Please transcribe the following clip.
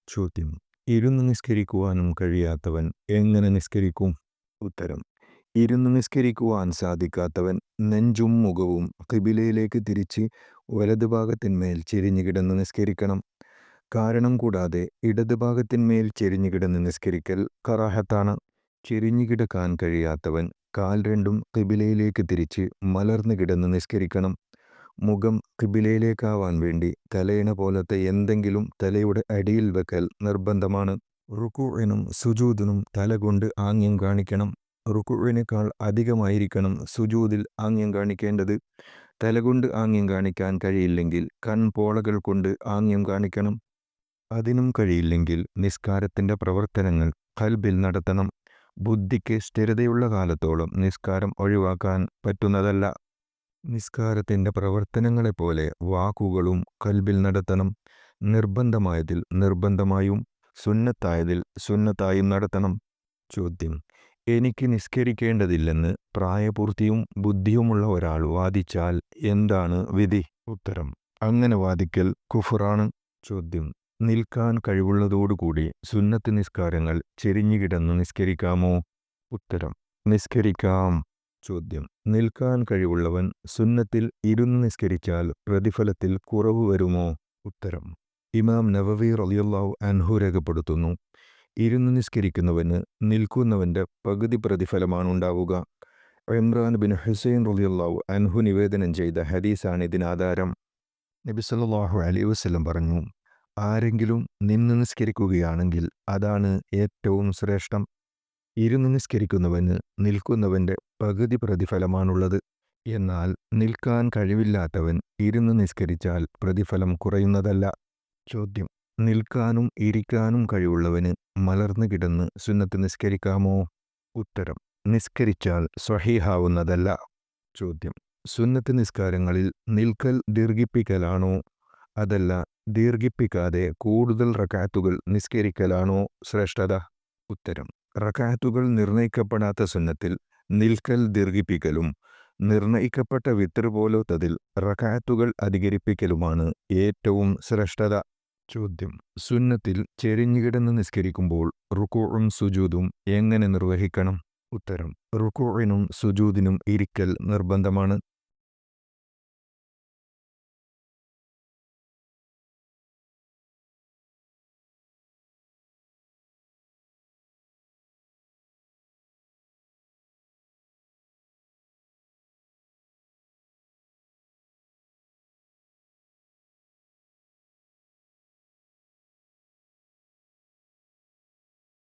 ചോദ്യം: ഇരുന്ന് നിസ്കരിക്കുവാനും കഴിയാത്തവൻ എങ്ങനെ നിസ്കരിക്കും? ഉത്തരം: ഇരുന്ന് നിസ്കരിക്കുവാൻ സാധിക്കാത്തവൻ നെഞ്ചും മുഖവും ഖിബിലയിലേക്ക് തിരിച്ച് വലതുഭാഗത്തിന്മേൽ ചെരിഞ്ഞു കിടന്ന് നിസ്കരിക്കണം. കാരണം കൂടാതെ ഇടതുഭാഗത്തിന്മേൽ ചെരിഞ്ഞു കിടന്ന് നിസ്കരിക്കൽ കറാഹത്താണ്. ചെരിഞ്ഞു കിടക്കാൻ കഴിയാത്തവൻ കാൽ രണ്ടും ഖിബിലയിലേക്ക് തിരിച്ച് മലർന്നു കിടന്ന് നിസ്കരിക്കണം. മുഖം ഖിബിലയിലേക്കാവാൻ വേണ്ടി തലയിണ പോലത്തെ എന്തെങ്കിലും തലയുടെ അടിയിൽ വെക്കൽ നിർബന്ധമാണ്. റുക്കൂഇനും സുജൂദിനും തല കൊണ്ട് ആംഗ്യം കാണിക്കണം. റുക്കൂഇനേക്കാൾ അധികമായിരിക്കണം സുജൂദിൽ ആംഗ്യം കാണിക്കേണ്ടത്. തലകൊണ്ട് ആംഗ്യം കാണിക്കാൻ കഴിയില്ലെങ്കിൽ കൺപോളകൾ കൊണ്ട് ആംഗ്യം കാണിക്കണം. അതിനും കഴിയില്ലെങ്കിൽ നിസ്കാരത്തിൻ്റെ പ്രവർത്തനങ്ങൾ ഖൽബിൽ നടത്തണം. ബുദ്ധിക്ക് സ്ഥിരതയുള്ള കാലത്തോളം നിസ്കാരം ഒഴിവാക്കാൻ പറ്റുന്നതല്ല. നിസ്കാരത്തിൻ്റെ പ്രവർത്തനങ്ങളെപ്പോലെ വാക്കുകളും ഖൽബിൽ നടത്തണം. നിർബന്ധമായതിൽ നിർബന്ധമായും സുന്നത്തായതിൽ സുന്നത്തായും നടത്തണം. ചോദ്യം: എനിക്ക് നിസ്കരിക്കേണ്ടതില്ലെന്ന് പ്രായപൂർത്തിയും ബുദ്ധിയുമുള്ള ഒരാൾ വാദിച്ചാൽ എന്താണ് വിധി? ഉത്തരം: അങ്ങനെ വാദിക്കൽ കുഫ്റാണ്. ചോദ്യം: നിൽക്കാൻ കഴിവുള്ളതോടുകൂടി സുന്നത്ത് നിസ്കാരങ്ങൾ ചെരിഞ്ഞുകിടന്ന് നിസ്കരിക്കാമോ? ഉത്തരം: നിസ്കരിക്കാം. ചോദ്യം: നിൽക്കാൻ കഴിവുള്ളവൻ സുന്നത്തിൽ ഇരുന്ന് നിസ്കരിച്ചാൽ പ്രതിഫലത്തിൽ കുറവ് വരുമോ? ഉത്തരം: ഇമാം നവവി റളിയല്ലാഹു അൻഹു രേഖപ്പെടുത്തുന്നു, ഇരുന്ന് നിസ്കരിക്കുന്നവന് നിൽക്കുന്നവൻ്റെ പകുതി പ്രതിഫലമാണ് ഉണ്ടാവുക. ഇമ്രാൻ ബിൻ ഹുസൈൻ റളിയല്ലാഹു അൻഹു നിവേദനം ചെയ്ത ഹദീസാണ് ഇതിനാധാരം. നബി സല്ലല്ലാഹു അലൈഹി വസല്ലം പറഞ്ഞു, ആരെങ്കിലും നിന്ന് നിസ്കരിക്കുകയാണെങ്കിൽ അതാണ് ഏറ്റവും ശ്രേഷ്ഠം. ഇരുന്ന് നിസ്കരിക്കുന്നവന് നിൽക്കുന്നവൻ്റെ പകുതി പ്രതിഫലമാണുള്ളത്. എന്നാൽ നിൽക്കാൻ കഴിവില്ലാത്തവൻ ഇരുന്ന് നിസ്കരിച്ചാൽ പ്രതിഫലം കുറയുന്നതല്ല. ചോദ്യം: നിൽക്കാനും ഇരിക്കാനും കഴിവുള്ളവന് മലർന്നു കിടന്ന് സുന്നത്ത് നിസ്കരിക്കാമോ? ഉത്തരം: നിസ്കരിച്ചാൽ സ്വഹീഹാവുന്നതല്ല. ചോദ്യം: സുന്നത്ത് നിസ്കാരങ്ങളിൽ നിൽക്കൽ ദീർഘിപ്പിക്കലാണോ അതല്ല ദീർഘിപ്പിക്കാതെ കൂടുതൽ റക്അത്തുകൾ നിസ്കരിക്കലാണോ ശ്രേഷ്ഠത? ഉത്തരം: റക്അത്തുകൾ നിർണയിക്കപ്പെടാത്ത സുന്നത്തിൽ നിൽക്കൽ ദീർഘിപ്പിക്കലും നിർണയിക്കപ്പെട്ട വിത്ർ പോലത്തതിൽ റക്അത്തുകൾ അധികരിപ്പിക്കലുമാണ് ഏറ്റവും ശ്രേഷ്ഠത. ചോദ്യം: സുന്നത്തിൽ ചെരിഞ്ഞുകിടന്ന് നിസ്കരിക്കുമ്പോൾ റുക്കൂഉം സുജൂദും എങ്ങനെ നിർവഹിക്കണം? ഉത്തരം: റുക്കൂഇനും സുജൂദിനും ഇരിക്കൽ നിർബന്ധമാണ്.